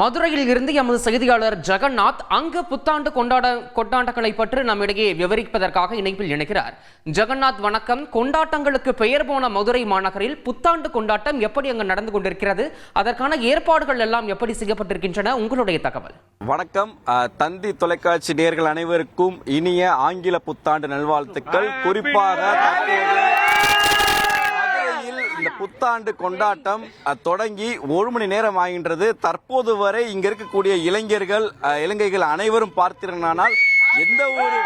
மதுரையில் இருந்து எமது செய்தியாளர் ஜெகநாத் அங்கு புத்தாண்டு கொண்டாட்டங்களை பற்றி நம்மிடையே விவரிப்பதற்காக இணைப்பில் இணைக்கிறார். ஜெகநாத் வணக்கம். கொண்டாட்டங்களுக்கு பெயர் போன மதுரை மாநகரில் புத்தாண்டு கொண்டாட்டம் எப்படி அங்கு நடந்து கொண்டிருக்கிறது, அதற்கான ஏற்பாடுகள் எல்லாம் எப்படி செய்யப்பட்டிருக்கின்றன, உங்களுடைய தகவல். வணக்கம். தந்தி தொலைக்காட்சி நேயர்கள் அனைவருக்கும் இனிய ஆங்கில புத்தாண்டு நல்வாழ்த்துக்கள். குறிப்பாக இந்த புத்தாண்டு கொண்டாட்டம் தொடங்கி 1 மணி நேரம் ஆகின்றது. தற்போது வரை இங்க இருக்கக்கூடிய இலங்கைகள் அனைவரும் பார்த்தீர்களானால் எந்த ஒரு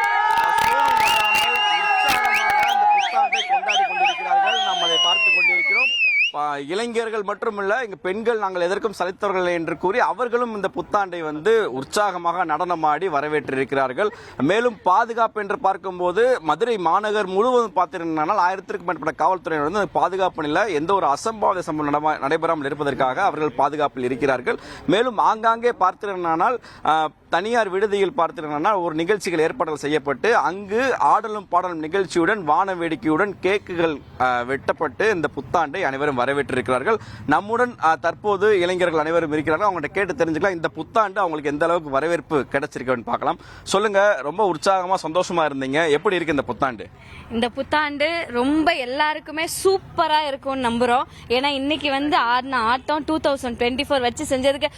உற்சாகமாக இந்த புத்தாண்டை கொண்டாடி கொண்டிருக்கிறார்கள். நாம் அதை பார்த்துக் கொண்டிருக்கிறோம். இளைஞர்கள் மட்டுமல்ல, இங்க பெண்கள் நாங்கள் எதற்கும் சலித்தவர்கள் என்று கூறி அவர்களும் இந்த புத்தாண்டை உற்சாகமாக நடனமாடி வரவேற்றிருக்கிறார்கள். மேலும் பாதுகாப்பு என்று பார்க்கும்போது மதுரை மாநகர் முழுவதும் பார்த்தீங்கன்னா 1000க்கும் மேற்பட்ட காவல்துறையினர் பாதுகாப்பு நிலை எந்த ஒரு அசம்பாவித சம்பவம் நடைபெறாமல் இருப்பதற்காக அவர்கள் பாதுகாப்பில் இருக்கிறார்கள். மேலும் ஆங்காங்கே பார்த்தீர்களானால் தனியார் விடுதியில் பார்த்தீங்கன்னா ஒரு நிகழ்ச்சிகள் ஏற்பாடுகள் செய்யப்பட்டு அங்கு ஆடலும் பாடலும் நிகழ்ச்சியுடன் வான வேடிக்கையுடன் கேக்குகள் வெட்டப்பட்டு இந்த புத்தாண்டை அனைவரும் வரவேற்றிருக்கிறார்கள். நம்முடன் தற்போது இளைஞர்கள் அனைவரும் இருக்கிறார்கள். அவங்கள்ட்ட கேட்டு தெரிஞ்சுக்கலாம் இந்த புத்தாண்டு அவங்களுக்கு எந்த அளவுக்கு வரவேற்பு கிடைச்சிருக்குன்னு பார்க்கலாம். சொல்லுங்க, ரொம்ப உற்சாகமா சந்தோஷமா இருந்தீங்க, எப்படி இருக்கு இந்த புத்தாண்டு? இந்த புத்தாண்டு ரொம்ப எல்லாருக்குமே சூப்பரா இருக்கும்னு நம்புறோம். ஏன்னா இன்னைக்கு ஆடின ஆட்டம் 2024 வச்சு செஞ்சதுக்கு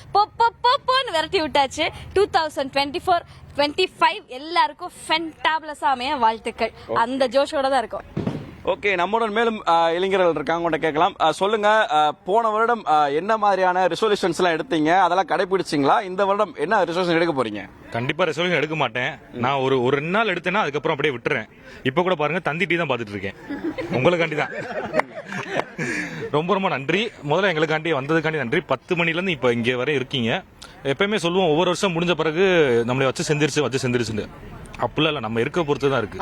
போன்னு விரட்டி விட்டாச்சு. 2024-25 எல்லாருக்கும் ஃபென்டாபிளஸா அமைய வாழ்த்துக்கள். அந்த ஜோஷோட தான் இருக்கும். ஓகே, நம்முடன் மேலும் இளைஞர்கள் இருக்காங்க, உங்கள்கிட்ட கேட்கலாம். சொல்லுங்க, போன வருடம் என்ன மாதிரியான ரெசல்யூஷன்ஸ் எல்லாம் எடுத்தீங்க, அதெல்லாம் கடைபிடிச்சிங்களா? இந்த வருடம் என்ன ரெசல்யூஷன் எடுக்க போறீங்க? கண்டிப்பா ரெசல்யூஷன் எடுக்க மாட்டேன். நான் ஒரு 2 நாள் எடுத்தேன்னா அதுக்கப்புறம் அப்படியே விட்டுறேன். இப்ப கூட பாருங்க, தந்தி டீ தான் பாத்துட்டு இருக்கேன். உங்களுக்காண்டி தான். ரொம்ப ரொம்ப நன்றி. முதல்ல எங்களுக்காண்டி வந்ததுக்காண்டி நன்றி. 10 மணில இருந்து இப்ப இங்க வரை இருக்கீங்க. எப்பயுமே சொல்லுவோம், ஒவ்வொரு வருஷம் முடிஞ்ச பிறகு நம்மளை வச்சு செஞ்சிருச்சு. அப்படிலாம் இல்ல, நம்ம இருக்க பொறுத்து தான் இருக்கு.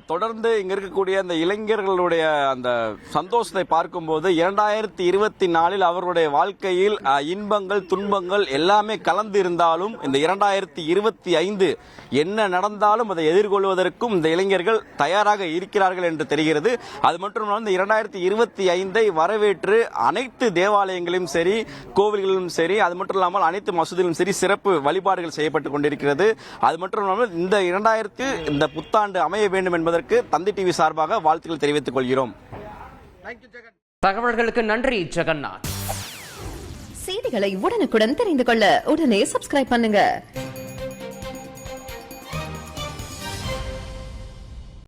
தொடர்ந்து இங்க இருக்கக்கூடிய அந்த இளைஞர்களுடைய அந்த சந்தோஷத்தை பார்க்கும்போது 2024 அவர்களுடைய வாழ்க்கையில் இன்பங்கள் துன்பங்கள் எல்லாமே கலந்து இருந்தாலும் இந்த 2025 என்ன நடந்தாலும் அதை எதிர்கொள்வதற்கும் இந்த இளைஞர்கள் தயாராக இருக்கிறார்கள் என்று தெரிகிறது. அது மட்டுமல்ல, இந்த 2025 வரவேற்று அனைத்து தேவாலயங்களிலும் சரி, கோவில்களிலும் சரி, அது மட்டும் இல்லாமல் அனைத்து மசூதிகளிலும் சரி சிறப்பு வழிபாடுகள் செய்யப்பட்டுக் கொண்டிருக்கிறது. அது மட்டும் இல்லாமல் இந்த புத்தாண்டு அமைய வேண்டும் என்பதற்கு தந்தி டிவி சார்பாக வாழ்த்துக்கள் தெரிவித்துக் கொள்கிறோம். தகவல்களுக்கு நன்றி ஜெகநாத். செய்திகளை உடனுக்குடன் தெரிந்து கொள்ள உடனே சப்ஸ்கிரைப் பண்ணுங்க.